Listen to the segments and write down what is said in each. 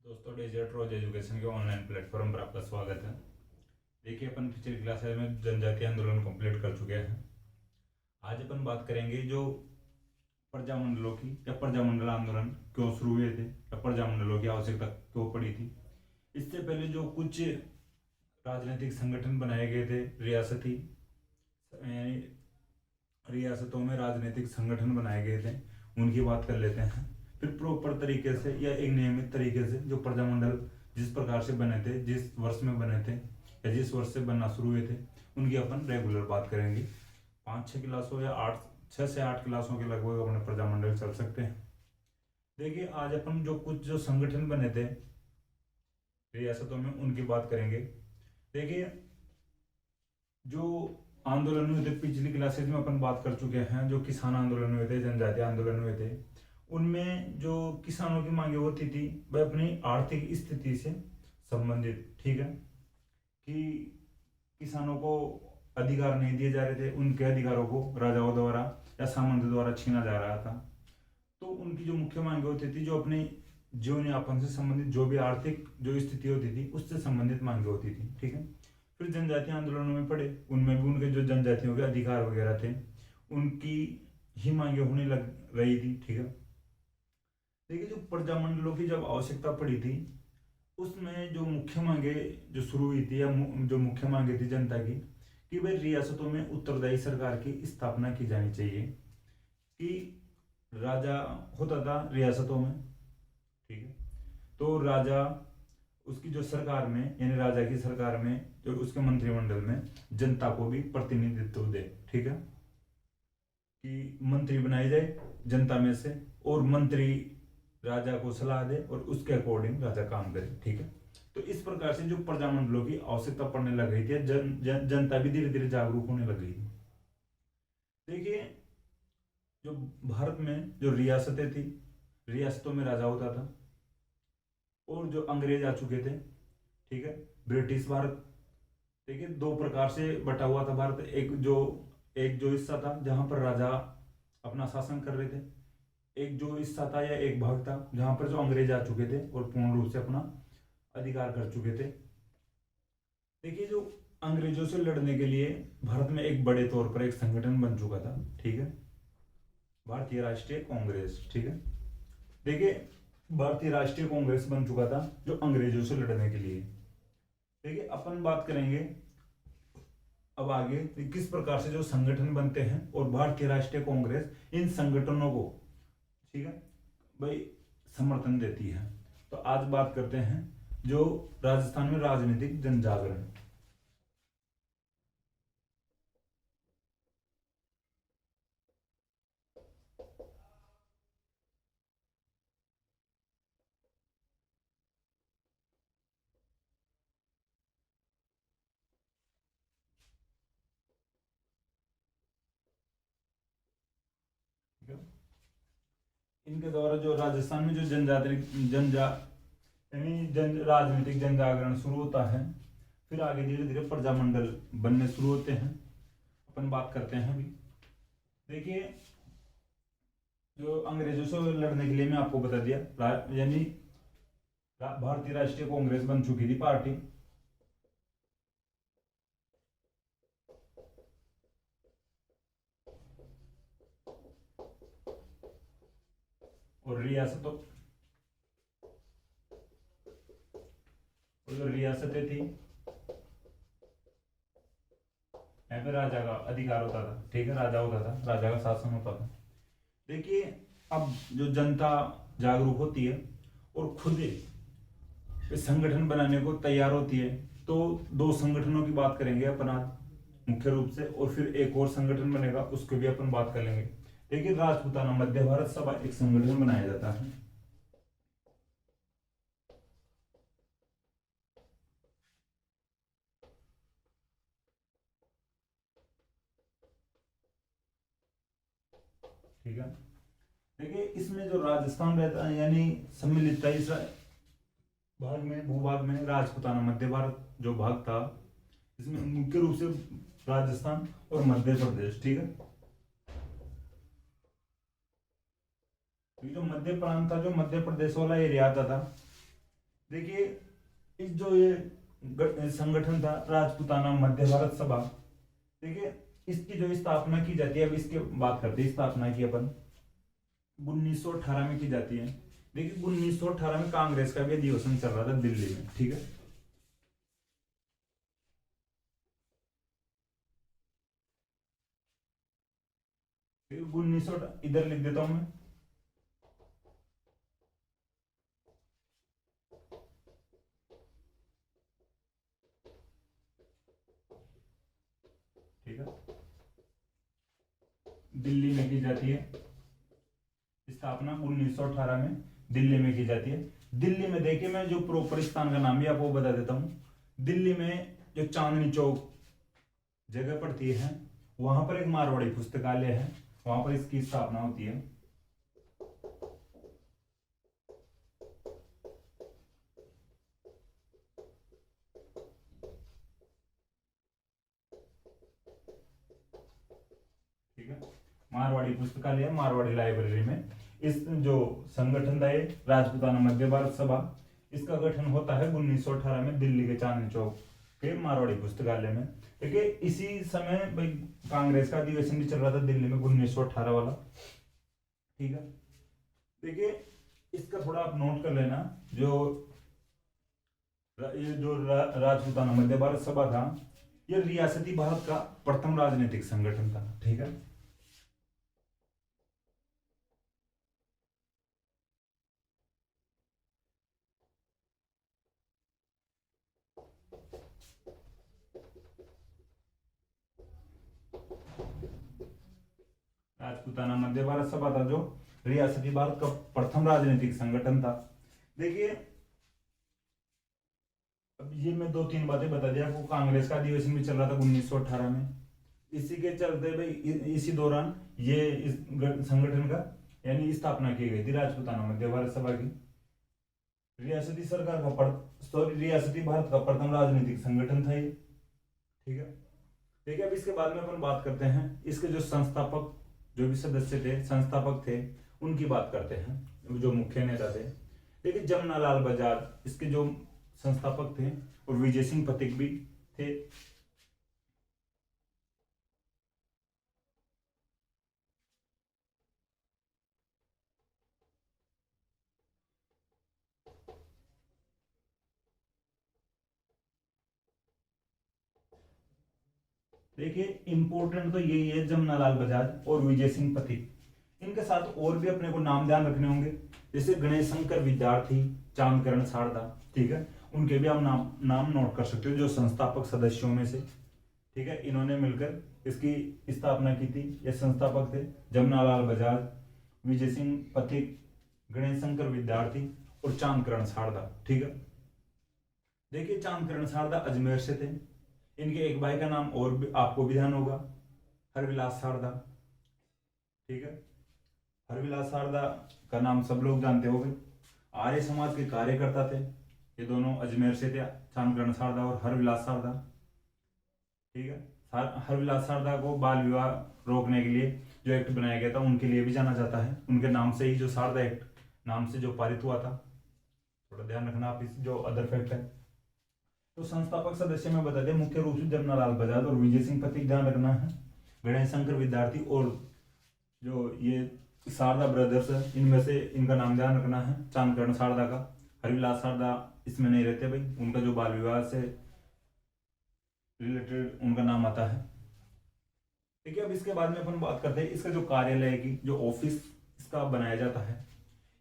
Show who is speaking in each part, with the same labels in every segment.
Speaker 1: दोस्तों, डिजिटल रोज एजुकेशन के online platform पर आपका स्वागत है। देखिए, अपन पिछली क्लासेज में जनजातीय आंदोलन कंप्लीट कर चुके हैं। आज अपन बात करेंगे जो प्रजामंडलों की या प्रजामंडल आंदोलन क्यों शुरू हुए थे या प्रजामंडलों की आवश्यकता क्यों पड़ी थी। इससे पहले जो कुछ राजनीतिक संगठन बनाए गए थे, रियासती यानी रियासतों में राजनीतिक संगठन बनाए गए थे, उनकी बात कर लेते हैं। फिर प्रॉपर तरीके से या एक नियमित तरीके से जो प्रजामंडल जिस प्रकार से बने थे, जिस वर्ष में बने थे या जिस वर्ष से बनना शुरू हुए थे, उनकी अपन रेगुलर बात करेंगे। 5-6 क्लासों या 6 से 8 क्लासों के लगभग अपने प्रजामंडल चल सकते हैं। देखिए, आज अपन जो संगठन बने थे रियासतों में, उनकी बात करेंगे। देखिए, जो आंदोलन हुए थे पिछली क्लासेज में अपन बात कर चुके हैं। जो किसान आंदोलन हुए थे, जनजातीय आंदोलन हुए थे, उनमें जो किसानों की मांगे होती थी वह अपनी आर्थिक स्थिति से संबंधित, ठीक है, कि किसानों को अधिकार नहीं दिए जा रहे थे, उनके अधिकारों को राजाओं द्वारा या सामंतों द्वारा छीना जा रहा था। तो उनकी जो मुख्य मांगे होती थी, जो अपने जीवन यापन से संबंधित जो भी आर्थिक जो स्थिति होती थी उससे संबंधित मांगे होती थी, ठीक है। फिर जनजातीय आंदोलनों में पड़े, उनमें भी उनके जो जनजातियों के अधिकार वगैरह थे उनकी ही मांगे होने लग रही थी, ठीक है। देखिए, जो प्रजामंडलों की जब आवश्यकता पड़ी थी, उसमें जो मुख्य मांगे जो शुरू हुई थी या जो मुख्य मांगे थी जनता की, कि भाई रियासतों में उत्तरदायी सरकार की स्थापना की जानी चाहिए। कि राजा होता था रियासतों में, ठीक है, तो राजा उसकी जो सरकार में यानी राजा की सरकार में जो उसके मंत्रिमंडल में जनता को भी प्रतिनिधित्व दे, ठीक है, कि मंत्री बनाए जाए जनता में से और मंत्री राजा को सलाह दे और उसके अकॉर्डिंग राजा काम करे, ठीक है। तो इस प्रकार से जो प्रजामंडलों की आवश्यकता पड़ने लग गई थी, जनता भी धीरे धीरे जागरूक होने लग गई थी। देखिए, जो भारत में जो रियासतें थी, रियासतों में राजा होता था और जो अंग्रेज आ चुके थे, ठीक है, ब्रिटिश भारत। देखिए, दो प्रकार से बटा हुआ था भारत। एक जो हिस्सा था जहां पर राजा अपना शासन कर रहे थे, एक जो हिस्सा था या एक भाग था जहां पर जो अंग्रेज आ चुके थे और पूर्ण रूप से अपना अधिकार कर चुके थे। देखिए, जो अंग्रेजों से लड़ने के लिए भारत में एक बड़े तौर पर एक संगठन बन चुका था, ठीक है, भारतीय राष्ट्रीय कांग्रेस, ठीक है। देखिए, भारतीय राष्ट्रीय कांग्रेस बन चुका था जो अंग्रेजों से लड़ने के लिए। देखिए, अपन बात करेंगे अब आगे किस प्रकार से जो संगठन बनते हैं और भारतीय राष्ट्रीय कांग्रेस इन संगठनों को, ठीक है भाई, समर्थन देती है। तो आज बात करते हैं जो राजस्थान में राजनीतिक जन जागरण। ठीक है, इनके द्वारा जो राजस्थान में जो जनजाति जनजा यानी राजनीतिक जन जागरण शुरू होता है, फिर आगे धीरे धीरे प्रजामंडल बनने शुरू होते हैं। अपन बात करते हैं अभी। देखिए, जो अंग्रेजों से लड़ने के लिए मैं आपको बता दिया, यानी भारतीय राष्ट्रीय कांग्रेस बन चुकी थी पार्टी। और जो रियासतें थी, यहाँ पे राजा का अधिकार होता था, ठीक है, राजा होता था, राजा का शासन होता था। देखिए, अब जो जनता जागरूक होती है और खुद संगठन बनाने को तैयार होती है, तो दो संगठनों की बात करेंगे अपन आज मुख्य रूप से, और फिर एक और संगठन बनेगा उसको भी अपन बात कर लेंगे। देखिए, राजपूताना मध्य भारत सभा एक संगठन बनाया जाता है। ठीक है, देखिए, इसमें जो राजस्थान रहता है यानी सम्मिलित था इस भाग में, भूभाग में राजपूताना मध्य भारत जो भाग था, इसमें मुख्य रूप से राजस्थान और मध्य प्रदेश, ठीक है। तो जो मध्य प्रांत था, जो मध्य प्रदेश वाला एरिया आता था, देखिए इस जो ये संगठन था राजपूताना मध्य भारत सभा, देखिए इसकी जो स्थापना की जाती है, अब इसके बात करते हैं स्थापना की अपन 1918 में की जाती है। देखिए 1918 में कांग्रेस का भी अधिवेशन चल रहा था दिल्ली में, ठीक है। फिर 1900 इधर लिख देता हूं मैं, ठीक है। दिल्ली में की जाती है स्थापना 1918 में, दिल्ली में की जाती है। दिल्ली में देखिए मैं जो प्रॉपर स्थान का नाम भी आपको बता देता हूं। दिल्ली में जो चांदनी चौक जगह पड़ती है, वहां पर एक मारवाड़ी पुस्तकालय है, वहां पर इसकी स्थापना होती है। ठीक है, मारवाड़ी पुस्तकालय, मारवाड़ी लाइब्रेरी में इस जो संगठन था ये राजपूताना मध्य भारत सभा, इसका गठन होता है 1918 में दिल्ली के चांदनी चौक के मारवाड़ी पुस्तकालय में। देखिए इसी समय भाई कांग्रेस का अधिवेशन भी चल रहा था दिल्ली में 1918 वाला, ठीक है। देखिए इसका थोड़ा आप नोट कर लेना, ये जो राजपूताना मध्य भारत सभा था, ये रियासती भारत का प्रथम राजनीतिक संगठन था, ठीक है। राजपूताना मध्य भारत सभा था जो रियासती भारत का प्रथम राजनीतिक संगठन था। देखिए अब ये मैं दो तीन बातें बता दिया आपको। कांग्रेस का अधिवेशन भी चल रहा था 1918 में, इसी के चलते भाई इसी दौरान ये इस संगठन का यानी स्थापना की गई थी राजपूताना मध्य भारत सभा की। रियासती सरकार का रियासती भारत का प्रथम राजनीतिक संगठन था ये, ठीक है। देखिए अब इसके बाद में अपन बात करते हैं इसके जो संस्थापक, जो भी सदस्य थे, संस्थापक थे, उनकी बात करते हैं, जो मुख्य नेता थे। देखिए जमनालाल बजाज इसके जो संस्थापक थे, और विजय सिंह पथिक भी थे। देखिए इंपॉर्टेंट तो यही है, जमनालाल बजाज और विजय सिंह पथिक। इनके साथ और भी अपने को नाम ध्यान रखने होंगे, जैसे गणेश शंकर विद्यार्थी, चांदकरण सारदा, ठीक है। उनके भी आप नाम नोट कर सकते हो, जो संस्थापक सदस्यों में से, ठीक है। इन्होंने मिलकर इसकी स्थापना की थी। ये संस्थापक थे जमनालाल बजाज, विजय सिंह पथिक, गणेश शंकर विद्यार्थी और चांदकरण सारदा, ठीक है। देखिए चांदकरण सारदा अजमेर से थे। इनके एक भाई का नाम और भी आपको भी ध्यान होगा, हरविलास सारदा, ठीक है। हरविलास सारदा का नाम सब लोग जानते होंगे, आर्य समाज के कार्यकर्ता थे। ये दोनों अजमेर से थे, चांदकरण सारदा और हरविलास सारदा, ठीक है। हरविलास सारदा को बाल विवाह रोकने के लिए जो एक्ट बनाया गया था, उनके लिए भी जाना जाता है। उनके नाम से ही जो सारदा एक्ट नाम से जो पारित हुआ था, थोड़ा ध्यान रखना आप, इस जो अदर फैक्ट है। तो संस्थापक सदस्य में बता दें, मुख्य रूप से जमनालाल बजाज और विजय सिंह पथिक ध्यान रखना है, गणेश शंकर विद्यार्थी और जो ये शारदा ब्रदर्स है, इनमें से इनका नाम ध्यान रखना है, चांदकरण शारदा का। हरिविलास शारदा इसमें नहीं रहते भाई, उनका जो बाल विवाह से रिलेटेड उनका नाम आता है, ठीक है। अब इसके बाद में अपन बात करते हैं इसका जो कार्यालय की जो ऑफिस इसका बनाया जाता है,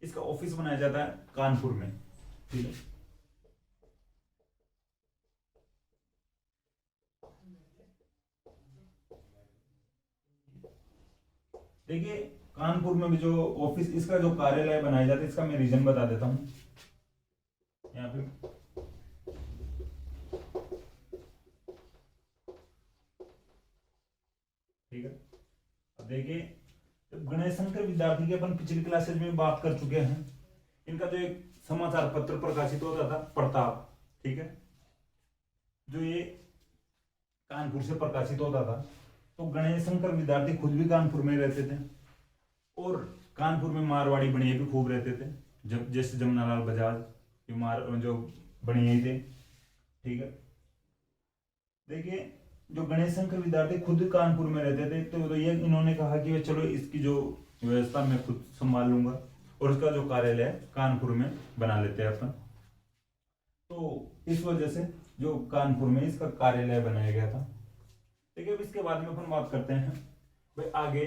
Speaker 1: इसका ऑफिस बनाया जाता है कानपुर में, ठीक है। देखिए कानपुर में भी जो ऑफिस इसका जो कार्यालय बनाया जाता है, इसका मैं रीजन बता देता हूं यहाँ पे। ठीक है, अब देखिए गणेश शंकर विद्यार्थी की अपन पिछली क्लासेज में बात कर चुके हैं। इनका जो एक समाचार पत्र प्रकाशित होता था प्रताप, ठीक है, जो ये कानपुर से प्रकाशित होता था। तो गणेश शंकर विद्यार्थी खुद भी कानपुर में रहते थे, और कानपुर में मारवाड़ी बनिए भी खूब रहते थे, जब जैसे जमनालाल बजाज, इमार जो बनी हुई थी, ठीक है। देखिए जो गणेश शंकर विद्यार्थी खुद कानपुर में रहते थे, तो ये इन्होंने कहा कि चलो इसकी जो व्यवस्था मैं खुद संभाल लूंगा, और उसका जो कार्यालय कानपुर में बना लेते हैं अपन। तो इस वजह से जो कानपुर में इसका कार्यालय बनाया गया था। देखिए अब इसके बाद में अपन बात करते हैं भाई आगे,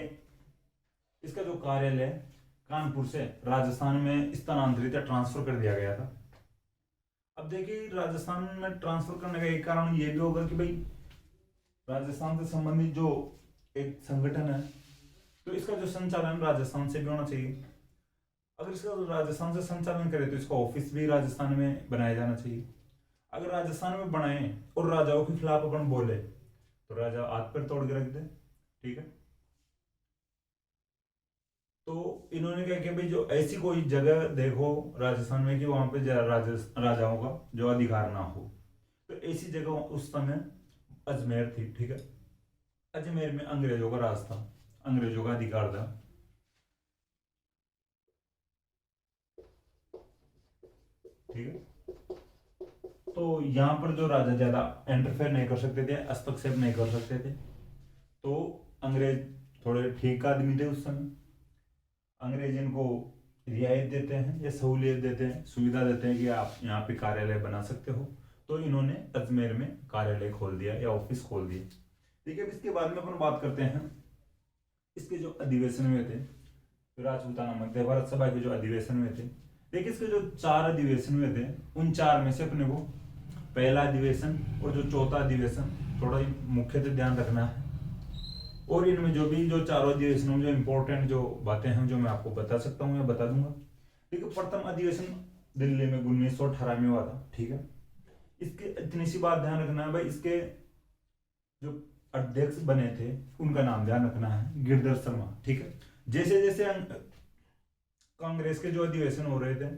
Speaker 1: इसका जो कार्यालय कानपुर से राजस्थान में स्थानांतरित या ट्रांसफर कर दिया गया था। अब देखिए राजस्थान में ट्रांसफर करने का एक कारण ये भी होगा कि भाई राजस्थान से संबंधित जो एक संगठन है, तो इसका जो संचालन राजस्थान से भी होना चाहिए। अगर इसका राजस्थान से संचालन करे तो इसका ऑफिस भी राजस्थान में बनाया जाना चाहिए। अगर राजस्थान में बनाए और राजाओं के खिलाफ अपन बोले तो राजा हाथ पर तोड़ के रख दे, ठीक है। तो इन्होंने क्या किया भाई, जो ऐसी कोई जगह देखो राजस्थान में कि वहां पे राजाओं का जो अधिकार ना हो, तो ऐसी जगह उस समय अजमेर थी, ठीक है। अजमेर में अंग्रेजों का राज था, अंग्रेजों का अधिकार था, ठीक है। तो यहाँ पर जो राजा ज्यादा इंटरफेयर नहीं कर सकते थे, हस्तक्षेप नहीं कर सकते थे। तो अंग्रेज थोड़े ठीक आदमी थे उस समय। अंग्रेज इनको रियायत देते हैं या सहूलियत देते हैं, सुविधा देते हैं कि आप यहाँ पे कार्यालय बना सकते हो। तो इन्होंने अजमेर में कार्यालय खोल दिया या ऑफिस खोल दिया। ठीक है, अब इसके बाद में अपन बात करते हैं इसके जो अधिवेशन हुए थे, राजपूताना मध्य भारत सभा के जो अधिवेशन हुए थे। देखिए इसके जो 4 अधिवेशन हुए थे, उन 4 में से अपने को पहला अधिवेशन और जो चौथा अधिवेशन थोड़ा मुख्यतः ध्यान रखना है। और इनमें जो भी जो 4 अधिवेशनों में जो इंपॉर्टेंट जो बातें हैं जो मैं आपको बता सकता हूँ या बता दूंगा। ठीक है, प्रथम अधिवेशन दिल्ली में 1918 में हुआ था, ठीक है। इसके इतनी सी बात ध्यान रखना है भाई, इसके जो अध्यक्ष बने थे उनका नाम ध्यान रखना है, गिरधर शर्मा, ठीक है। जैसे जैसे कांग्रेस के जो अधिवेशन हो रहे थे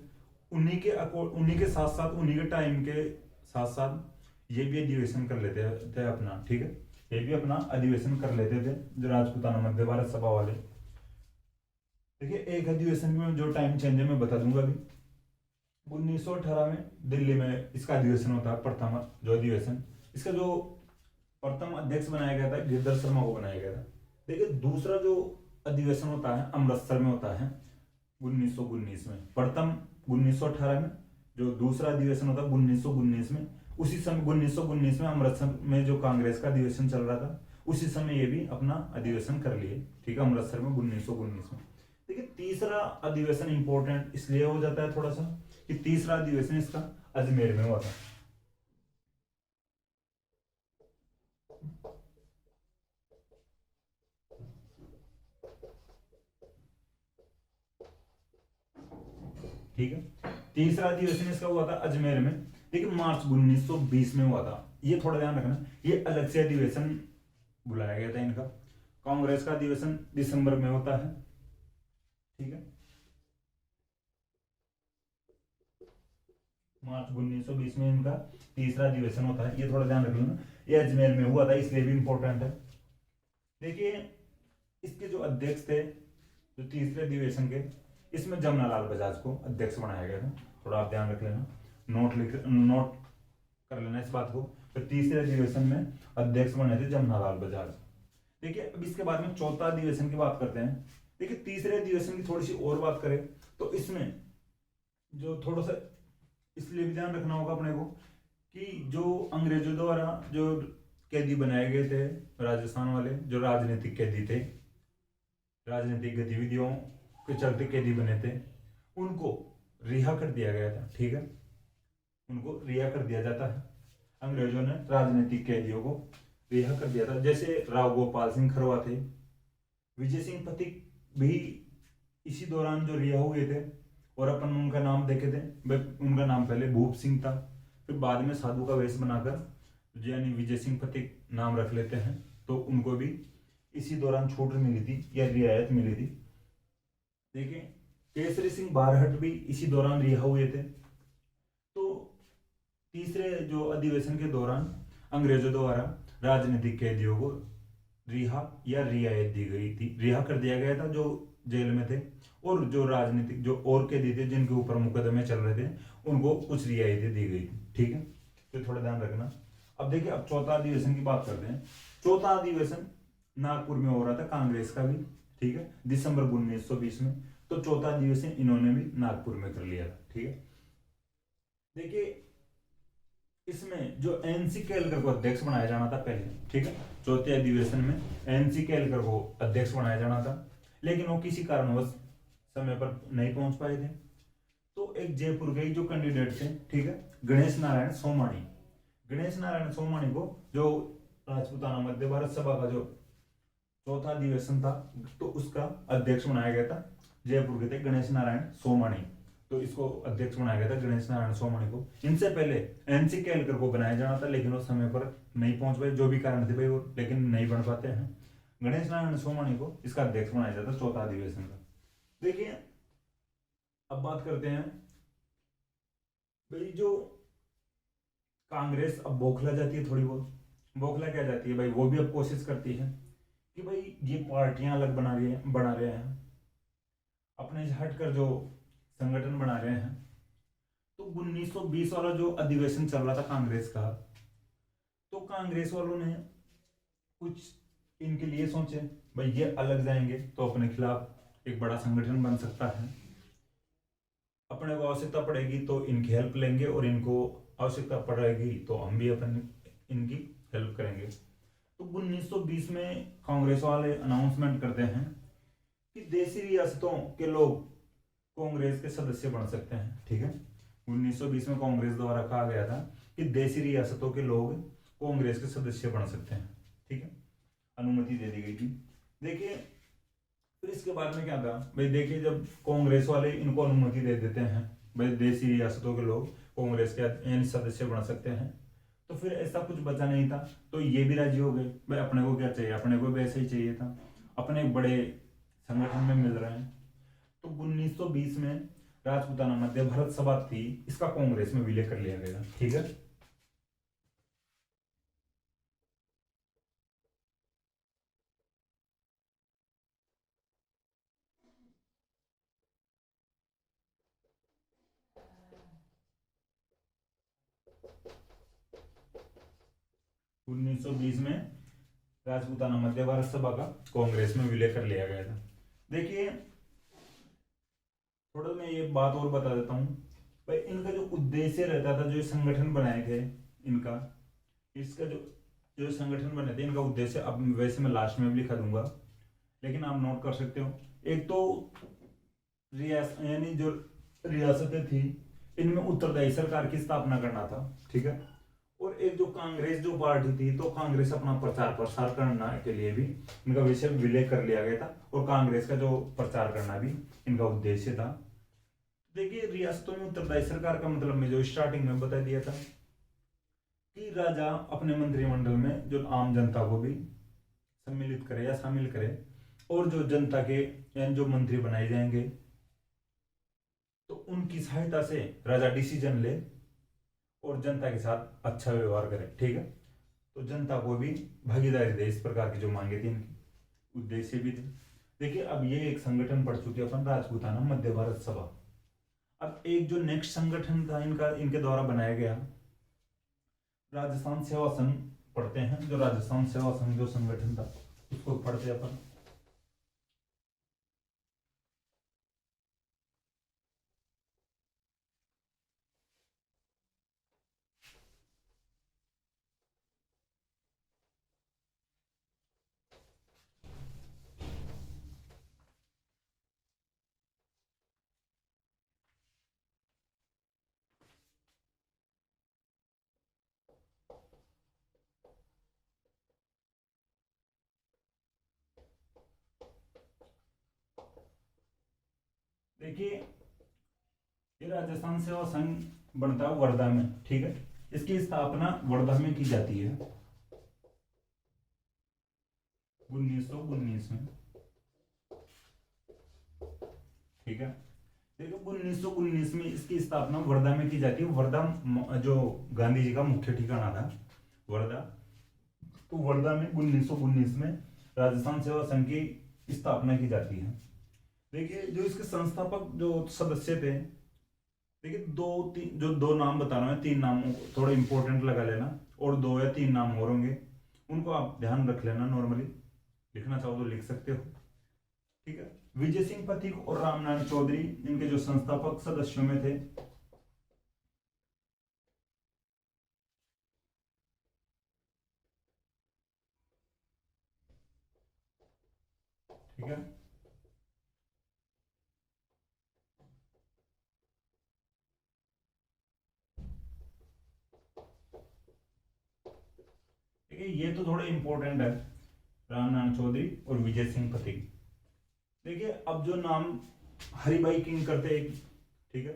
Speaker 1: उन्हीं के साथ साथ उन्हीं के टाइम के साथ साथ ये भी अधिवेशन कर लेते थे अपना, ठीक है। ये भी अपना अधिवेशन कर लेते थे जो राजपूताना मध्य भारत सभा वाले। देखिए एक अधिवेशन में जो टाइम चेंज है मैं बता दूंगा अभी। 1918 में दिल्ली में इसका अधिवेशन होता है, प्रथम जो अधिवेशन। इसका जो प्रथम अध्यक्ष बनाया गया था गिरधर शर्मा को बनाया गया था। देखिए दूसरा जो अधिवेशन होता है अमृतसर में होता है 1919 में। प्रथम 1918 में, जो दूसरा अधिवेशन होता है 1919 में। उसी समय 1919 में अमृतसर में जो कांग्रेस का अधिवेशन चल रहा था, उसी समय ये भी अपना अधिवेशन कर लिए, ठीक है, अमृतसर में 1919 में। देखिए तीसरा अधिवेशन इंपॉर्टेंट इसलिए हो जाता है थोड़ा सा कि तीसरा अधिवेशन इसका अजमेर में हुआ था। ठीक है, तीसरा अधिवेशन इसका हुआ था अजमेर में, लेकिन मार्च 1920 में हुआ था। ये थोड़ा ध्यान रखना, ये अलग से अधिवेशन बुलाया गया था इनका। कांग्रेस का अधिवेशन दिसंबर में होता है, ठीक है, मार्च 1920 में इनका तीसरा अधिवेशन होता है। ये थोड़ा ध्यान रख लेना, ये अजमेर में हुआ था इसलिए भी इंपॉर्टेंट है। देखिए इसके जो अध्यक्ष थे जो तीसरे अधिवेशन के, इसमें जमनालाल बजाज को अध्यक्ष बनाया गया था। थोड़ा आप ध्यान रख लेना, नोट कर लेना इस बात को। फिर तीसरे अधिवेशन में अध्यक्ष बने थे जमनालाल बजाज। देखिए अब इसके बाद में चौथा अधिवेशन की बात करते हैं। देखिए तीसरे अधिवेशन की थोड़ी सी और बात करें तो इसमें जो थोड़ा सा इसलिए भी ध्यान रखना होगा अपने को कि जो अंग्रेजों द्वारा जो कैदी बनाए गए थे राजस्थान वाले, जो राजनीतिक कैदी थे, राजनीतिक गतिविधियों के चलते कैदी बने थे, उनको रिहा कर दिया गया था, ठीक है, उनको रिहा कर दिया जाता है। अंग्रेजों ने राजनीतिक कैदियों को रिहा कर दिया था। जैसे राव गोपाल सिंह खरवा थे, विजय सिंह पथिक भी इसी दौरान जो रिहा हुए थे, और अपन उनका नाम देखे थे, उनका नाम पहले भूप सिंह था, फिर बाद में साधु का वेश बनाकर यानी विजय सिंह पथिक नाम रख लेते हैं। तो उनको भी इसी दौरान छूट मिली थी या रियायत मिली थी। देखिए केसरी सिंह बारहट भी इसी दौरान रिहा हुए थे। तो तीसरे जो अधिवेशन के दौरान अंग्रेजों द्वारा राजनीतिक कैदियों को रिहा या रियायत दी गई थी, रिहा कर दिया गया था। जो जेल में थे, और जो राजनीतिक जो और कैदी थे जिनके ऊपर मुकदमे चल रहे थे उनको कुछ रियायतें दी गई थी। ठीक है, तो थोड़ा ध्यान रखना। अब देखिए, अब चौथा अधिवेशन की बात करते हैं। चौथा अधिवेशन नागपुर में हो रहा था कांग्रेस का भी। ठीक है, दिसंबर 1920 में। तो चौथा अधिवेशन इन्होंने भी नागपुर में कर लिया था। ठीक है, देखिए इसमें जो एनसी केलकर को अध्यक्ष बनाया जाना था पहले। ठीक है, चौथे अधिवेशन में एनसी केलकर को अध्यक्ष बनाया जाना था, लेकिन वो किसी कारणवश समय पर नहीं पहुंच पाए थे। तो एक जयपुर के जो कैंडिडेट थे, ठीक है, गणेश नारायण सोमानी। गणेश नारायण सोमानी को जो राजपूताना मध्य भारत सभा का जो चौथा अधिवेशन था तो उसका अध्यक्ष बनाया गया था। जयपुर के थे गणेश नारायण सोमानी, तो इसको अध्यक्ष बनाया गया था गणेश नारायण सोमानी को। इनसे पहले एनसी केलकर को बनाया जाना था, लेकिन वो समय पर नहीं पहुंच पाए, जो भी कारण थे भाई वो, लेकिन नहीं बन पाते हैं। गणेश नारायण सोमानी को इसका अध्यक्ष बनाया जाता चौथा अधिवेशन का। देखिए अब बात करते हैं भाई, जो कांग्रेस अब बौखला जाती है थोड़ी बहुत। बौखला क्या जाती है भाई, वो भी अब कोशिश करती है कि भाई ये पार्टियां अलग बना रहे हैं, अपने से हटकर जो संगठन बना रहे हैं। तो 1920 वाला जो अधिवेशन चल रहा था कांग्रेस का, तो कांग्रेस वालों ने कुछ इनके लिए सोचे भाई ये अलग जाएंगे तो अपने खिलाफ एक बड़ा संगठन बन सकता है, अपने को आवश्यकता पड़ेगी तो इनकी हेल्प लेंगे, और इनको आवश्यकता पड़ेगी तो हम भी अपन इनकी हेल्प करेंगे। तो 1920 में कांग्रेस वाले अनाउंसमेंट करते हैं कि देशी रियासतों के लोग कांग्रेस के सदस्य बन सकते हैं। ठीक है, 1920 में कांग्रेस द्वारा कहा गया था कि देशी रियासतों के लोग कांग्रेस के सदस्य बन सकते हैं। ठीक है, अनुमति दे दी गई थी। देखिए फिर इसके बाद में क्या था भाई, देखिए जब कांग्रेस वाले इनको अनुमति दे देते हैं भाई देशी रियासतों के लोग कांग्रेस के सदस्य बन सकते हैं, तो फिर ऐसा कुछ बचा नहीं था, तो ये भी राजी हो गए भाई अपने को क्या चाहिए, अपने को भी ऐसा ही चाहिए था, अपने बड़े संगठन में मिल रहे हैं। तो 1920 में राजपूताना मध्य भारत सभा थी, इसका कांग्रेस में विलय कर लिया गया। ठीक है, 1920 में राजपूताना मध्य भारत सभा का कांग्रेस में विलय कर लिया गया था। देखिए थोड़ा मैं ये बात और बता देता हूँ भाई, इनका जो उद्देश्य रहता था, जो संगठन बनाए थे इनका, इसका जो जो संगठन बने थे इनका उद्देश्य, अब वैसे मैं लास्ट में भी लिखा दूंगा लेकिन आप नोट कर सकते हो। एक तो यानी जो रियासतें थी इनमें उत्तरदायी सरकार की स्थापना करना था। ठीक है, और एक जो कांग्रेस जो पार्टी थी, तो कांग्रेस अपना प्रचार प्रसार करना के लिए भी इनका विषय विलय कर लिया गया था, और कांग्रेस का जो प्रचार करना भी इनका उद्देश्य था। देखिए रियासतों में उत्तरदायी सरकार का मतलब मैं जो स्टार्टिंग में बता दिया था कि राजा अपने मंत्रिमंडल में जो आम जनता को भी सम्मिलित करे या शामिल करे, और जो जनता के यानी जो मंत्री बनाए जाएंगे तो उनकी सहायता से राजा डिसीजन ले और जनता के साथ अच्छा व्यवहार करे। ठीक है, तो जनता को भी भागीदारी दे, इस प्रकार की जो मांगे थी इनकी उद्देश्य भी थे। देखिए अब ये एक संगठन पढ़ चुके अपन, राजपूताना मध्य भारत सभा। अब एक जो नेक्स्ट संगठन था इनका, इनके द्वारा बनाया गया राजस्थान सेवा संघ पढ़ते हैं। जो राजस्थान सेवा संघ जो संगठन था उसको पढ़ते अपन। देखिए ये राजस्थान सेवा संघ बनता है वर्धा में। ठीक है, इसकी स्थापना वर्धा में की जाती है 1919 में। ठीक है, देखो 1919 में इसकी स्थापना वर्धा में की जाती है। वर्धा जो गांधी जी का मुख्य ठिकाना था वर्धा, तो वर्धा में 1919 में राजस्थान सेवा संघ की स्थापना की जाती है। देखिए जो इसके संस्थापक जो सदस्य थे, देखिए दो तीन जो दो नाम बता रहा हूँ, तीन नाम थोड़े इंपॉर्टेंट लगा लेना, और दो या तीन नाम और होंगे, उनको आप ध्यान रख लेना। नॉर्मली लिखना चाहो तो लिख सकते हो, ठीक है। विजय सिंह पथिक और रामनारायण चौधरी इनके जो संस्थापक सदस्यों में थे। ठीक है, ठीक है, ये तो थोड़े इंपॉर्टेंट है, रामनारायण चौधरी और विजय सिंह पथिक। देखिए अब जो नाम हरिभाई किंग करते, ठीक है,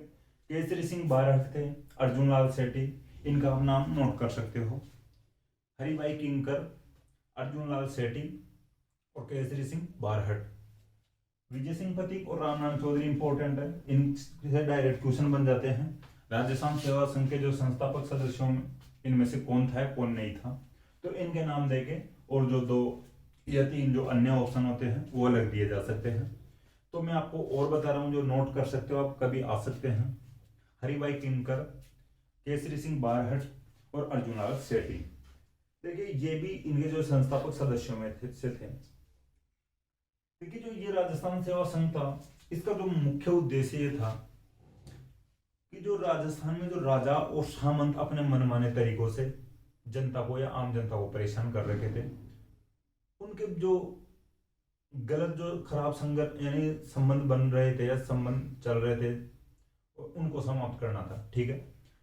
Speaker 1: केसरी सिंह बारहट थे, अर्जुन लाल सेठी, इनका आप नाम नोट कर सकते हो। हरिभाई किंकर, अर्जुन लाल सेठी और केसरी सिंह बारहट। विजय सिंह पथिक और रामनारायण चौधरी इंपॉर्टेंट है, इनसे डायरेक्ट क्वेश्चन बन जाते हैं। राजस्थान सेवा संघ के जो संस्थापक सदस्यों में इनमें से कौन था कौन नहीं था, तो इनके नाम देके और जो दो या तीन जो अन्य ऑप्शन होते हैं वो अलग दिए जा सकते हैं। तो मैं आपको और बता रहा हूँ, जो नोट कर सकते हो आप, कभी आ सकते हैं। हरिभाई किंकर, केसरी सिंह बारहट और अर्जुन लाल सेठी। देखिए ये भी इनके जो संस्थापक सदस्यों में से थे। देखिए जो ये राजस्थान सेवा संघ था, इसका जो मुख्य उद्देश्य ये था कि जो राजस्थान में जो राजा और सामंत अपने मनमाने तरीकों से जनता को या आम जनता को परेशान कर रखे थे, उनके जो गलत जो खराब संगत यानी संबंध बन रहे थे या संबंध चल रहे थे, उनको समाप्त करना था। ठीक है,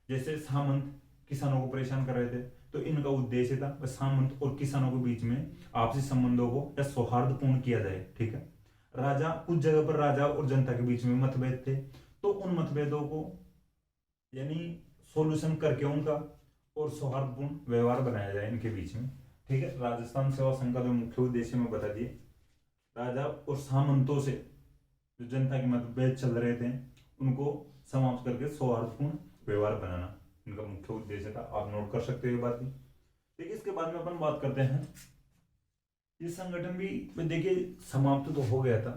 Speaker 1: जैसे सामंत किसानों को परेशान कर रहे थे, तो इनका उद्देश्य था सामंत और किसानों के बीच में आपसी संबंधों को या सौहार्दपूर्ण किया जाए। ठीक है, राजा कुछ जगह पर राजा और जनता के बीच में मतभेद थे, तो उन मतभेदों को यानी सॉल्यूशन करके उनका और सौहार्दपूर्ण व्यवहार बनाया जाए इनके बीच में। ठीक है, राजस्थान सेवा संघ का जो मुख्य उद्देश्य में बता दिए, राजा और सामंतों से जो जनता के मतभेद चल रहे थे उनको समाप्त करके सौहार्दपूर्ण व्यवहार बनाना इनका मुख्य उद्देश्य था। आप नोट कर सकते हो ये बात भी। देखिए इसके बाद में अपन बात करते हैं, ये संगठन भी देखिए समाप्त तो हो गया था,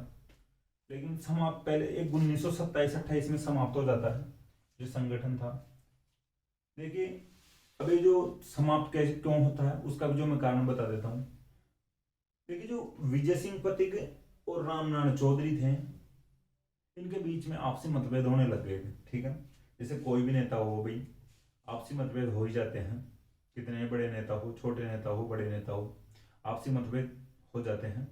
Speaker 1: लेकिन समाप्त पहले एक 1927-28 में समाप्त हो जाता है जो संगठन था। देखिए अभी जो समाप्त कैसे क्यों होता है उसका भी जो मैं कारण बता देता हूँ। देखिए जो विजय सिंह पथिक और रामनारायण चौधरी थे, इनके बीच में आपसी मतभेद होने लग गए थे। ठीक है, जैसे कोई भी नेता हो भाई, आपसी मतभेद हो ही जाते हैं, कितने बड़े नेता हो, छोटे नेता हो, बड़े नेता हो, आपसी मतभेद हो जाते हैं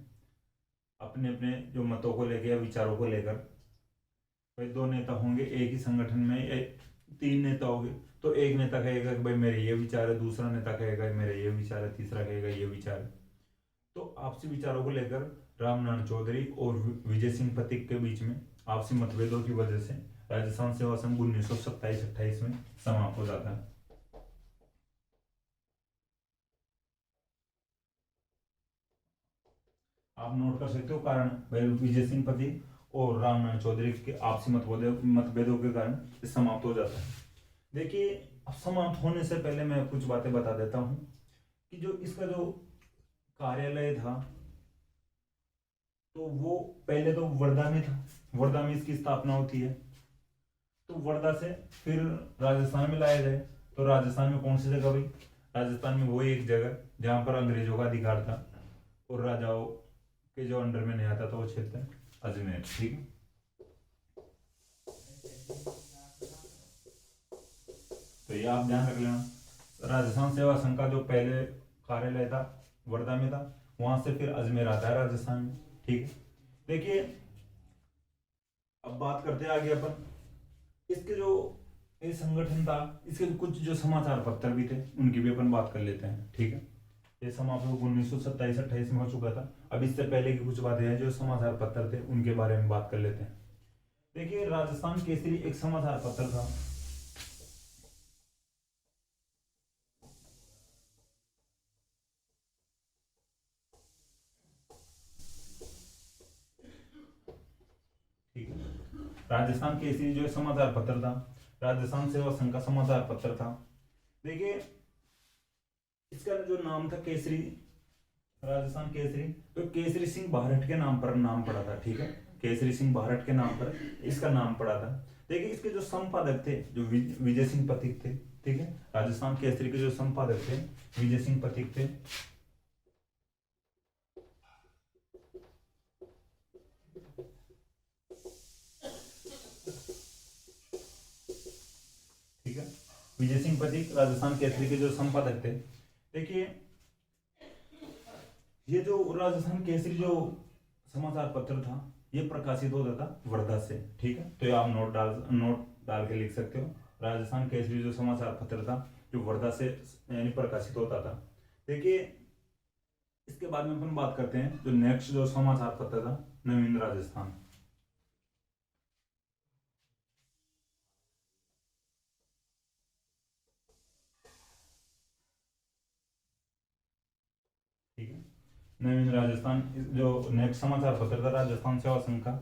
Speaker 1: अपने अपने जो मतों को लेकर या विचारों को लेकर। भाई दो नेता होंगे एक ही संगठन में, तीन नेता होंगे, तो एक नेता कहेगा कि भाई मेरे ये विचार है, दूसरा नेता कहेगा मेरे ये विचार है, तीसरा कहेगा ये विचार है। तो आपसी विचारों को लेकर रामनारायण चौधरी और विजय सिंह पथिक के बीच में आपसी मतभेदों की वजह से राजस्थान सेवा संघ 1927-28 में समाप्त हो जाता है। आप नोट कर सकते हो कारण, भाई विजय सिंह पथिक और रामनारायण चौधरी के आपसी मतभेदों के कारण समाप्त हो जाता है। देखिए अब समाप्त होने से पहले मैं कुछ बातें बता देता हूँ कि जो इसका जो कार्यालय था, तो वो पहले तो वर्धा में था, वर्धा में इसकी स्थापना होती है। तो वर्धा से फिर राजस्थान में लाया जाए, तो राजस्थान में कौन सी जगह भाई, राजस्थान में वही एक जगह जहाँ पर अंग्रेजों का अधिकार था और राजाओं के जो अंडर में नहीं आता था, वो क्षेत्र अजमेर। ठीक है, तो ये आप ध्यान रख लेना। राजस्थान सेवा संघ का जो पहले कार्यालय था वर्धा में था, वहां से फिर अजमेर आता है राजस्थान में। ठीक है, देखिए अब बात करते हैं आगे अपन, इसके जो ये संगठन था, इसके कुछ जो समाचार पत्र भी थे उनकी भी अपन बात कर लेते हैं। ठीक है, ये समाप्त 1927-28 में हो चुका था। अब इससे पहले की कुछ बातें हैं जो समाचार पत्र थे उनके बारे में बात कर लेते हैं। देखिए राजस्थान केसरी एक समाचार पत्र था। ठीक है, राजस्थान केसरी जो समाचार पत्र था, राजस्थान सेवा संघ का समाचार पत्र था। देखिए इसका जो नाम था केसरी, राजस्थान केसरी, तो केसरी सिंह बारहट के नाम पर नाम पड़ा था। ठीक है, केसरी सिंह भारत के नाम पर इसका नाम पड़ा था। देखिए इसके जो संपादक थे जो विजय सिंह पथिक थे, ठीक है, राजस्थान केसरी के जो संपादक थे विजय सिंह पथिक थे। ठीक है, विजय सिंह पथिक राजस्थान केसरी के जो संपादक थे। देखिए ये जो राजस्थान केसरी जो समाचार पत्र था ये प्रकाशित होता था वर्धा से। ठीक है, तो ये आप नोट डाल के लिख सकते हो। राजस्थान केसरी जो समाचार पत्र था जो वर्धा से यानी प्रकाशित होता था। देखिए इसके बाद में अपन बात करते हैं जो नेक्स्ट जो समाचार पत्र था नवीन राजस्थान। ठीक है, नवीन राजस्थान जो नेक्स्ट समाचार पत्र था राजस्थान सेवा संघ का।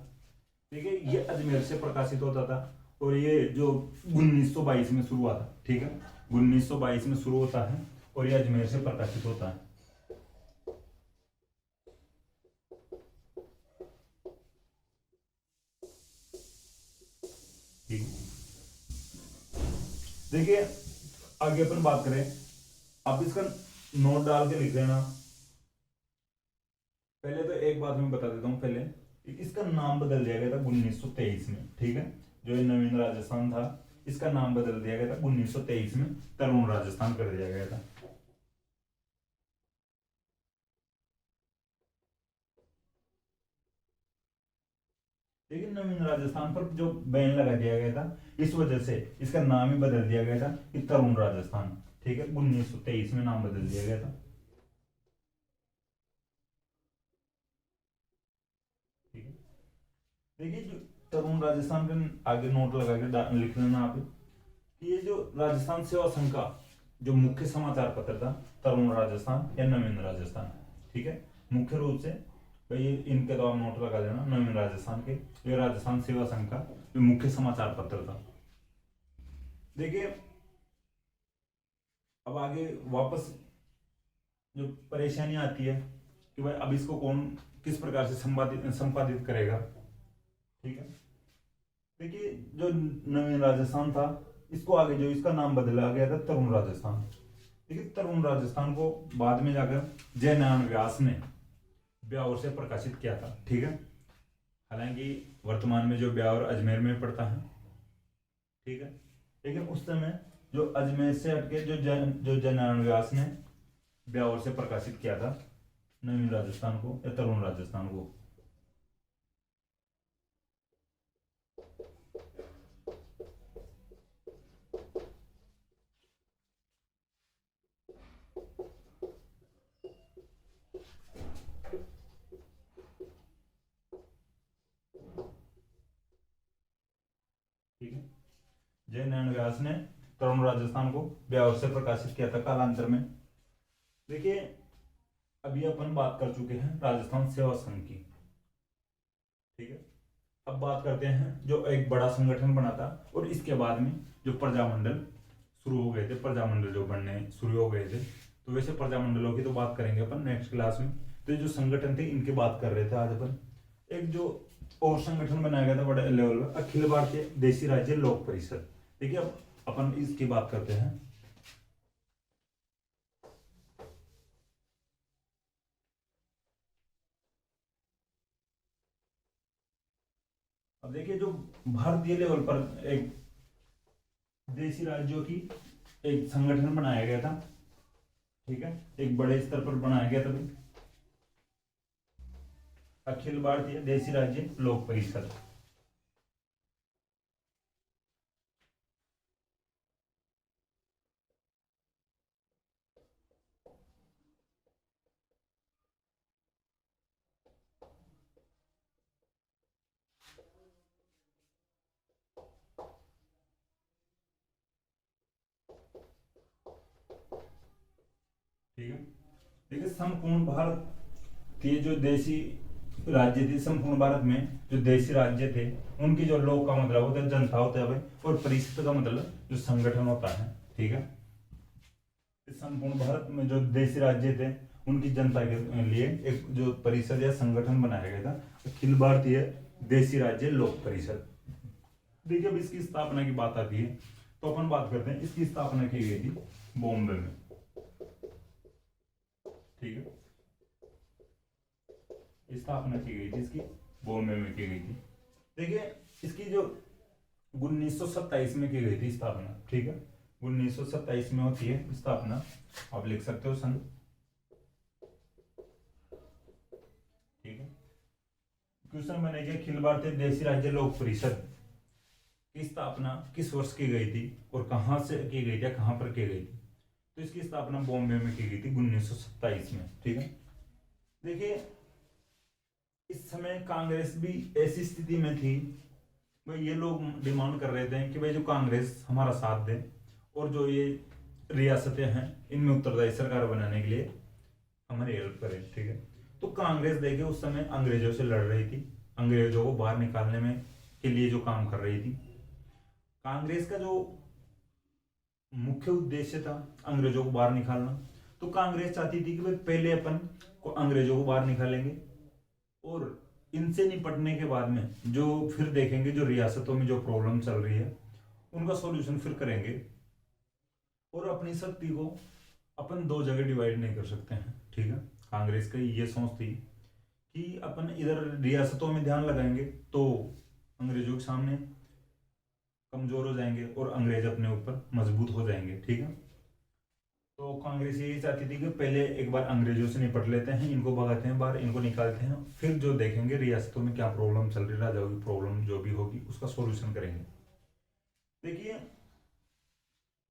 Speaker 1: ठीक है, ये अजमेर से प्रकाशित होता था और ये जो 1922 में शुरू हुआ था। ठीक है, 1922 में शुरू होता है और ये अजमेर से प्रकाशित होता है। ठीक है, देखिए आगे अपन बात करें, आप इसका नोट डाल के लिख लेना। पहले तो एक बात मैं बता देता हूँ, पहले इसका नाम बदल दिया गया था 1923 में। ठीक है, जो ये नवीन राजस्थान था इसका नाम बदल दिया गया था 1923 में, तरुण राजस्थान कर दिया गया था। लेकिन नवीन राजस्थान पर जो बैन लगा दिया गया था इस वजह से इसका नाम ही बदल दिया गया था कि तरुण राजस्थान। ठीक है, 1923 में नाम बदल दिया गया था। ठीक है, देखिए जो तरुण राजस्थान के आगे नोट लगा के लिख लेना आप कि ये जो राजस्थान सेवा संघ का जो मुख्य समाचार पत्र था तरुण राजस्थान या नवीन राजस्थान। ठीक है, मुख्य रूप से भाई इनके तो आप नोट लगा लेना, नवीन राजस्थान के ये राजस्थान सेवा संघ का जो मुख्य समाचार पत्र था। देखिए अब आगे वापस जो परेशानी आती है कि भाई अब इसको कौन किस प्रकार से संपादित करेगा। ठीक है, देखिए जो नवीन राजस्थान था इसको आगे जो इसका नाम बदला गया था तरुण राजस्थान। देखिए तरुण राजस्थान को बाद में जाकर जयनारायण व्यास ने ब्यावर से प्रकाशित किया था। ठीक है, हालांकि वर्तमान में जो ब्यावर अजमेर में पड़ता है। ठीक है, लेकिन उस समय जो अजमेर से हटके जो जयनारायण व्यास ने ब्यावर से प्रकाशित किया था नवीन राजस्थान को या तरुण राजस्थान को। ठीक है, जयनारायण व्यास ने तरुण राजस्थान को ब्यावर से प्रकाशित किया था कालांतर में। देखिए अभी अपन बात कर चुके हैं राजस्थान सेवा संघ की। ठीक है, अब बात करते हैं जो एक बड़ा संगठन बना था और इसके बाद में जो प्रजामंडल शुरू हो गए थे, प्रजामंडल जो बनने शुरू हो गए थे। तो वैसे प्रजामंडलों की तो बात करेंगे अपन नेक्स्ट क्लास में। तो जो संगठन थे इनकी बात कर रहे थे आज अपन। एक जो और संगठन बनाया गया था बड़े लेवल पर अखिल भारतीय देशी राज्य लोक परिषद। देखिए अब अपन इसकी बात करते हैं। अब देखिए जो भारतीय लेवल पर एक देशी राज्यों की एक संगठन बनाया गया था। ठीक है, एक बड़े स्तर पर बनाया गया था अखिल भारतीय देशी राज्य लोक परिषद। ठीक है, देखिए संपूर्ण भारत के जो देशी राज्य थे, संपूर्ण भारत में जो देशी राज्य थे उनकी जो लोक का मतलब होता है जनता होता है भाई, और परिषद का मतलब जो संगठन होता है। ठीक है, संपूर्ण भारत में जो देशी राज्य थे उनकी जनता के लिए एक जो परिषद या संगठन बनाया गया था अखिल भारतीय देशी राज्य लोक परिषद। देखिए अब इसकी स्थापना की बात आती है तो अपन बात करते हैं, इसकी स्थापना की गई थी बॉम्बे में, ठीक है, स्थापना की गई थी इसकी बॉम्बे में की गई थी। देखिए इसकी जो 1927 में की गई थी स्थापना, ठीक है, 1927 में होती है स्थापना, आप लिख सकते हो सन, ठीक है। क्वेश्चन बनेगा अखिल भारतीय देशी राज्य लोक परिषद की स्थापना किस वर्ष की गई थी और कहां से की गई थी या कहां पर की गई थी। तो इसकी स्थापना बॉम्बे में की गई थी 1927 में, ठीक है। देखिए इस समय कांग्रेस भी ऐसी स्थिति में थी, भाई ये लोग डिमांड कर रहे थे कि भाई जो कांग्रेस हमारा साथ दे और जो ये रियासतें हैं इनमें उत्तरदायी सरकार बनाने के लिए हमारी हेल्प करे, ठीक है। तो कांग्रेस देखिए उस समय अंग्रेजों से लड़ रही थी, अंग्रेजों को बाहर निकालने में के लिए जो काम कर रही थी। कांग्रेस का जो मुख्य उद्देश्य था अंग्रेजों को बाहर निकालना, तो कांग्रेस चाहती थी कि भाई पहले अपन को अंग्रेजों को बाहर निकालेंगे और इनसे निपटने के बाद में जो फिर देखेंगे जो रियासतों में जो प्रॉब्लम चल रही है उनका सॉल्यूशन फिर करेंगे, और अपनी शक्ति को अपन दो जगह डिवाइड नहीं कर सकते हैं, ठीक है। कांग्रेस की ये सोच थी कि अपन इधर रियासतों में ध्यान लगाएंगे तो अंग्रेजों के सामने कमजोर हो जाएंगे और अंग्रेज अपने ऊपर मजबूत हो जाएंगे, ठीक है। तो कांग्रेस यही चाहती थी कि पहले एक बार अंग्रेजों से निपट लेते हैं, इनको भगाते हैं बाहर, इनको निकालते हैं, फिर जो देखेंगे रियासतों में क्या प्रॉब्लम चल रही है, राजाओं की प्रॉब्लम जो भी होगी उसका सॉल्यूशन करेंगे। देखिए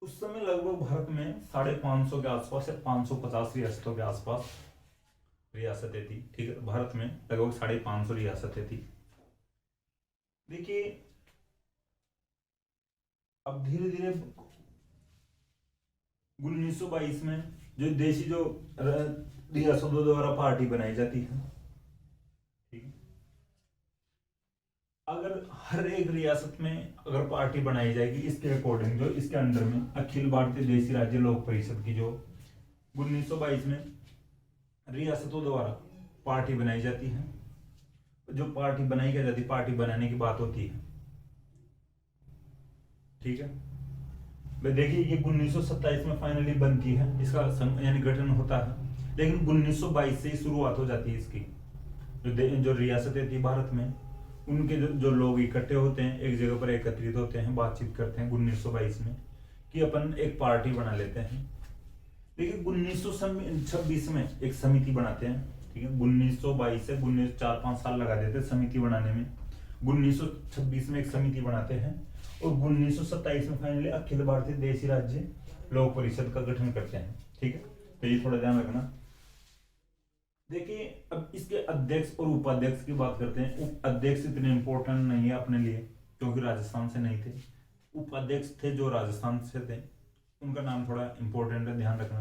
Speaker 1: उस समय लगभग भारत में 550 के आसपास या 550 रियासतों के आसपास रियासतें थी, ठीक है। भारत में लगभग 550 रियासतें थी। देखिए अब धीरे धीरे 1922 में जो देशी जो रियासतों द्वारा पार्टी बनाई जाती है, ठीक है। अगर हर एक रियासत में अगर पार्टी बनाई जाएगी इसके अकॉर्डिंग जो इसके अंडर में अखिल भारतीय देशी राज्य लोक परिषद की जो 1922 में रियासतों द्वारा पार्टी बनाई जाती है, जो पार्टी बनाई क्या जाती, पार्टी बनाने की बात होती है, ठीक है। देखिए ये 1927 में फाइनली बनती है, इसका यानी गठन होता है, लेकिन 1922 से ही शुरुआत हो जाती है इसकी। जो रियासतें थी भारत में उनके जो लोग इकट्ठे होते हैं एक जगह पर एकत्रित होते हैं, बातचीत करते हैं 1922 में कि अपन एक पार्टी बना लेते हैं। देखिए 1926 में एक समिति बनाते हैं, ठीक है। 1922 से 4-5 साल लगा देते हैं समिति बनाने में, 1926 में एक समिति बनाते हैं और 1927 में फाइनली अखिल भारतीय देशी राज्य लोक परिषद का गठन करते हैं, ठीक है। तो ये थोड़ा ध्यान रखना। देखिए अब इसके अध्यक्ष और उपाध्यक्ष की बात करते हैं। अध्यक्ष इतने इंपॉर्टेंट नहीं है अपने लिए क्योंकि राजस्थान से नहीं थे, उपाध्यक्ष थे जो राजस्थान से थे, उनका नाम थोड़ा इंपॉर्टेंट है, ध्यान रखना।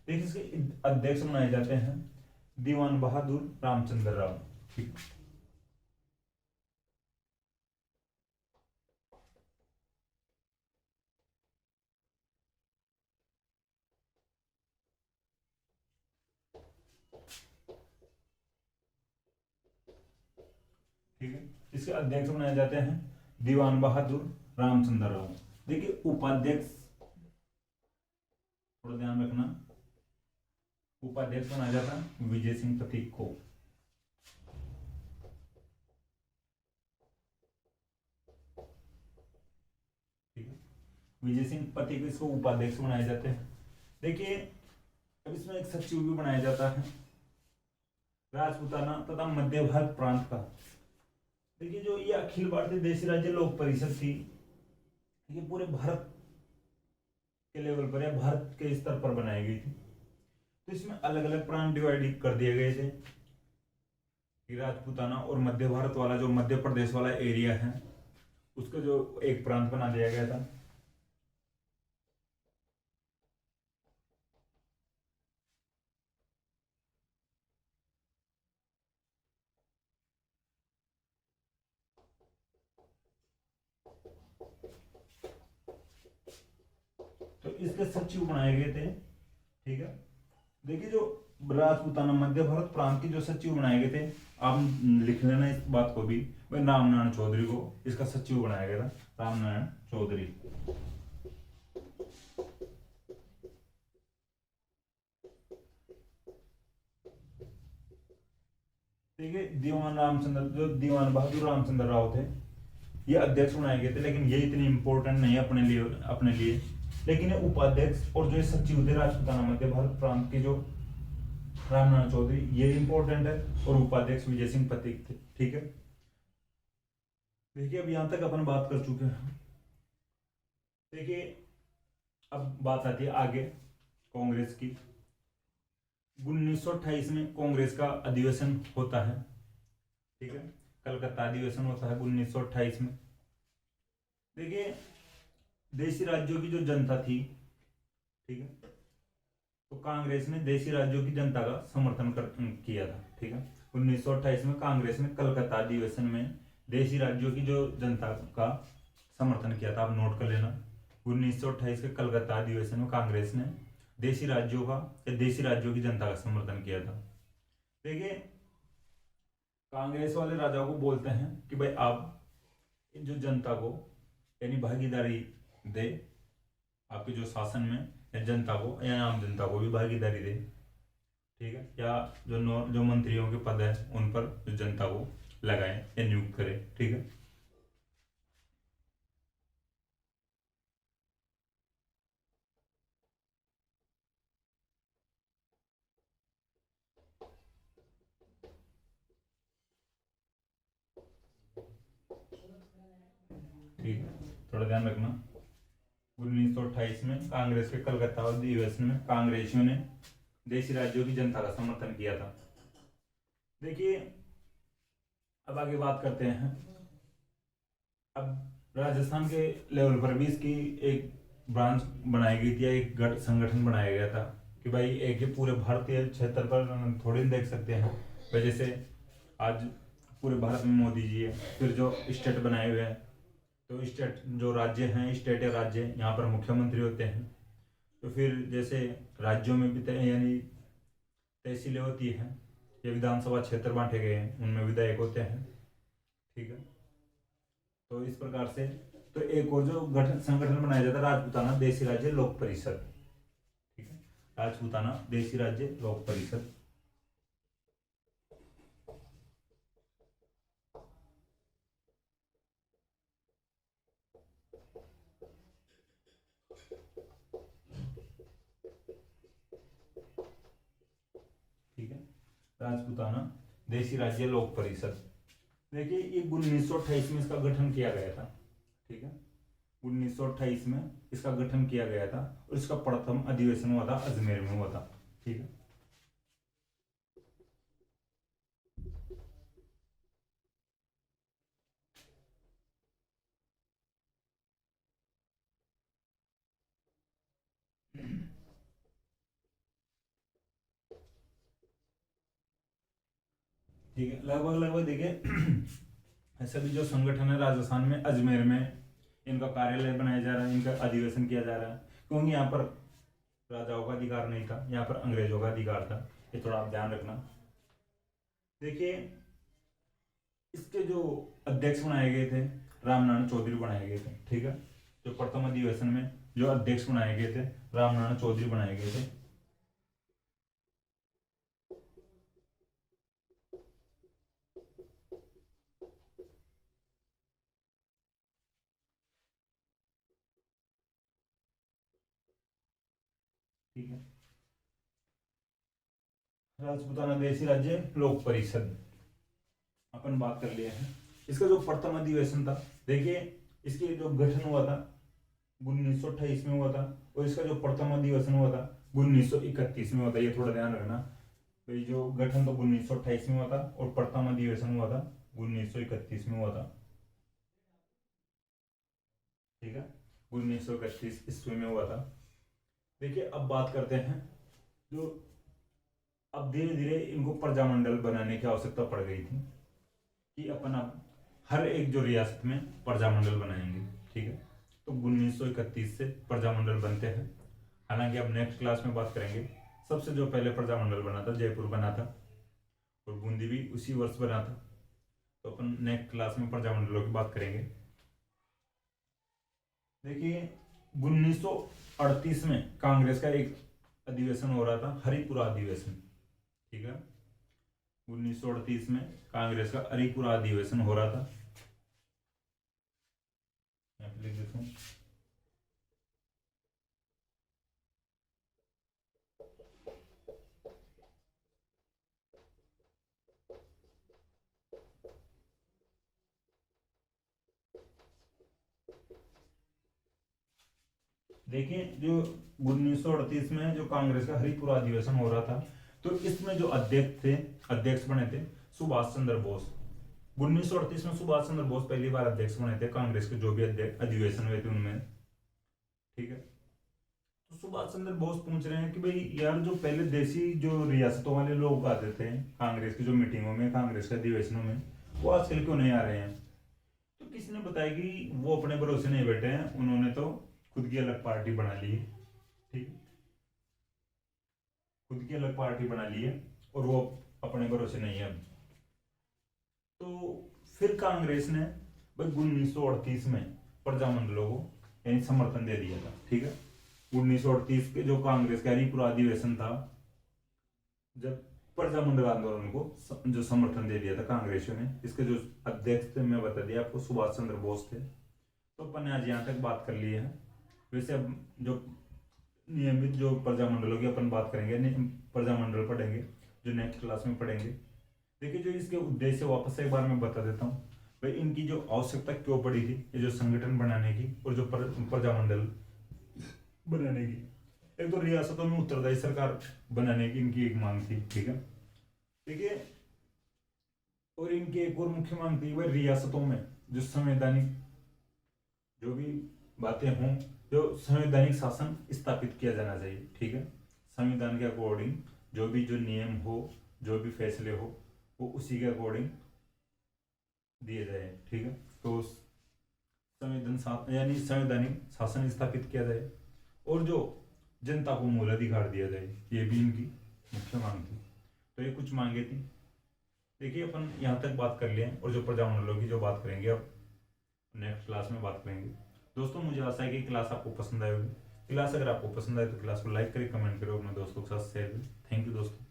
Speaker 1: देखिए इसके अध्यक्ष बनाए जाते हैं दीवान बहादुर रामचंद्र राव, ठीक है। ठीक है, इसके अध्यक्ष बनाए जाते हैं दीवान बहादुर रामचंद्र राव। देखिए उपाध्यक्ष थोड़ा ध्यान रखना, उपाध्यक्ष बनाया जाता है विजय सिंह पथिक को, ठीक है। विजय सिंह पथिक इसको उपाध्यक्ष बनाए जाते हैं। देखिए अब इसमें एक सचिव भी बनाया जाता है राजपूताना तथा मध्य भारत प्रांत का। देखिए जो ये अखिल भारतीय देशी राज्य लोक परिषद थी ये पूरे भारत के लेवल पर या भारत के स्तर पर बनाई गई थी। तो इसमें अलग अलग प्रांत डिवाइड कर दिए गए थे कि राजपूताना और मध्य भारत वाला जो मध्य प्रदेश वाला एरिया है उसका जो एक प्रांत बना दिया गया था। तो इसके सचिव बनाए गए थे, ठीक है। देखिए जो राजपूताना मध्य भारत प्रांत के जो सचिव बनाए गए थे, आप लिख लेना इस बात को भी, भाई रामनारायण चौधरी को इसका सचिव बनाया गया था, रामनारायण चौधरी। ठीक है, दीवान रामचंद्र, जो दीवान बहादुर रामचंद्र राव थे, ये अध्यक्ष बनाए गए थे, लेकिन ये इतने इंपॉर्टेंट नहीं है अपने लिए। लेकिन ये उपाध्यक्ष और जो ये सचिव थे राजपूताना मध्य भारत प्रांत के, जो रामनारायण चौधरी, ये इंपॉर्टेंट है, और उपाध्यक्ष विजय सिंह पथिक थे। ठीक है, देखिए अब यहां तक अपन बात कर चुके हैं। देखिए अब बात आती है आगे कांग्रेस की। 1928 में कांग्रेस का अधिवेशन होता है। ठीक है, कलकत्ता अधिवेशन होता है 1928 में। देखिए देशी राज्यों की जो जनता थी, ठीक है, तो कांग्रेस ने देशी राज्यों की जनता का समर्थन किया था। ठीक है, 1928 में कांग्रेस ने कलकत्ता अधिवेशन में देशी राज्यों की जो जनता का समर्थन किया था। आप नोट कर लेना, 1928 के कलकत्ता अधिवेशन में कांग्रेस ने देशी राज्यों का या देशी राज्यों की जनता का समर्थन किया था। देखिए कांग्रेस वाले राजाओं को बोलते हैं कि भाई आप जो जनता को यानी भागीदारी दे, आपके जो शासन में, या जनता को या आम जनता को भी भागीदारी दे। ठीक है, या जो मंत्रियों के पद है उन पर जो जनता को लगाए या नियुक्त करे। ठीक है, ठीक है, थोड़ा ध्यान रखना। 1928 में कांग्रेस के कलकत्ता अधिवेशन में कांग्रेसियों ने देशी राज्यों की जनता का समर्थन किया था। देखिए अब आगे बात करते हैं। अब राजस्थान के लेवल पर भी इसकी एक ब्रांच बनाई गई थी, एक संगठन बनाया गया था कि भाई एक ही पूरे भारतीय क्षेत्र पर थोड़ी देख सकते हैं। भाई जैसे आज पूरे भारत में मोदी जी है, फिर जो स्टेट बनाए हुए हैं, तो स्टेट जो राज्य हैं, स्टेट या राज्य, यहाँ पर मुख्यमंत्री होते हैं। तो फिर जैसे राज्यों में भी यानी तहसीलें होती हैं, या विधानसभा क्षेत्र बांटे गए हैं, उनमें विधायक होते हैं। ठीक है, तो इस प्रकार से तो एक और जो संगठन बनाया जाता है, राजपूताना देशी राज्य लोक परिषद। ठीक है, राजपूताना देशी राज्य लोक परिषद। ठीक है, राजपूताना देशी राज्य लोक परिषद। देखिए ये 1928 में इसका गठन किया गया था। ठीक है, 1928 में इसका गठन किया गया था, और इसका प्रथम अधिवेशन हुआ था अजमेर में हुआ था। ठीक है, ठीक है, लगभग लगभग देखिए सभी जो संगठन है राजस्थान में, अजमेर में इनका कार्यालय बनाया जा रहा है, इनका अधिवेशन किया जा रहा है, क्योंकि यहाँ पर राजाओं का अधिकार नहीं था, यहाँ पर अंग्रेजों का अधिकार था। ये थोड़ा आप ध्यान रखना। देखिए इसके जो अध्यक्ष बनाए गए थे, रामनारायण चौधरी बनाए गए थे। ठीक है, जो प्रथम अधिवेशन में जो अध्यक्ष बनाए गए थे, रामनारायण चौधरी बनाए गए थे। ठीक है, राजपूताना देशी राज्य लोक परिषद अपन बात कर लिए हैं। इसका जो प्रथम अधिवेशन था, देखिए इसके जो गठन हुआ था 1928 में हुआ था, और इसका जो प्रथम अधिवेशन हुआ था 1931 में हुआ था। ये थोड़ा ध्यान रखना भाई, जो गठन तो 1928 में हुआ था, और प्रथम अधिवेशन हुआ था 1931 में हुआ था। ठीक है, 1931 ईस्वी में हुआ था। देखिए अब बात करते हैं जो अब धीरे धीरे इनको प्रजामंडल बनाने की आवश्यकता पड़ गई थी कि अपन अब हर एक जो रियासत में प्रजामंडल बनाएंगे। ठीक है, तो 1931 से प्रजामंडल बनते हैं। हालांकि अब नेक्स्ट क्लास में बात करेंगे। सबसे जो पहले प्रजामंडल बना था जयपुर बना था, और बूंदी भी उसी वर्ष बना था। तो अपन नेक्स्ट क्लास में प्रजामंडलों की बात करेंगे। देखिए 1938 में कांग्रेस का एक अधिवेशन हो रहा था, हरिपुरा अधिवेशन। ठीक है, 1938 में कांग्रेस का हरिपुरा अधिवेशन हो रहा था। यहाँ पे लिख देता हूँ। देखिए जो 1938 में जो कांग्रेस का हरिपुरा अधिवेशन हो रहा था, तो इसमें जो अध्यक्ष बने थे सुभाष चंद्र बोस। 1938 में सुभाष चंद्र बोस पहली बार अध्यक्ष बने थे कांग्रेस के जो भी अधिवेशन हुए थे उनमें। ठीक है, तो सुभाष चंद्र बोस पूछ रहे हैं कि भाई यार जो पहले देसी जो रियासतों वाले लोग आते थे कांग्रेस की जो मीटिंगों में, कांग्रेस के अधिवेशनों में, वो आजकल क्यों नहीं आ रहे हैं। तो किसी ने बताया कि वो अपने भरोसे नहीं बैठे हैं, उन्होंने तो खुद की अलग पार्टी बना ली है। ठीक, खुद की अलग पार्टी बना ली है और वो अपने भरोसे नहीं है। तो फिर कांग्रेस ने भाई 1938 में प्रजामंडलों को यानी समर्थन दे दिया था। ठीक है, 1938 के जो कांग्रेस का हरिपुरा अधिवेशन था, जब प्रजामंडल आंदोलन को जो समर्थन दे दिया था कांग्रेस ने, इसके जो अध्यक्ष थे मैं बता दिया आपको, सुभाष चंद्र बोस थे। तो अपन ने आज यहाँ तक बात कर ली है। वैसे अब जो नियमित जो प्रजामंडलों की अपन बात करेंगे, प्रजामंडल पढ़ेंगे जो नेक्स्ट क्लास में पढ़ेंगे। देखिए जो इसके उद्देश्य वापस से एक बार मैं बता देता हूँ। भाई इनकी जो आवश्यकता क्यों पड़ी थी, ये जो संगठन बनाने की और जो प्रजामंडल बनाने की, एक तो रियासतों में उत्तरदायी सरकार बनाने की इनकी एक मांग थी। ठीक है, देखिए और इनकी एक और मुख्य मांग थी वह रियासतों में जो संवैधानिक जो भी बातें हों, जो संवैधानिक शासन स्थापित किया जाना चाहिए। ठीक है, संविधान के अकॉर्डिंग जो भी जो नियम हो, जो भी फैसले हो, वो उसी के अकॉर्डिंग दिए जाए। ठीक है, तो यानी संवैधानिक शासन स्थापित किया जाए और जो जनता को मूल अधिकार दिया जाए, ये भी इनकी मुख्य मांग थी। तो ये कुछ मांगे थी। देखिए अपन यहाँ तक बात कर लिए और जो प्रजामंडलों की जो बात करेंगे अब नेक्स्ट क्लास में बात करेंगे। दोस्तों मुझे आशा है कि क्लास आपको पसंद आई होगी। क्लास अगर आपको पसंद आए तो क्लास को लाइक करें, कमेंट करें और अपने दोस्तों के साथ शेयर करें। थैंक यू दोस्तों।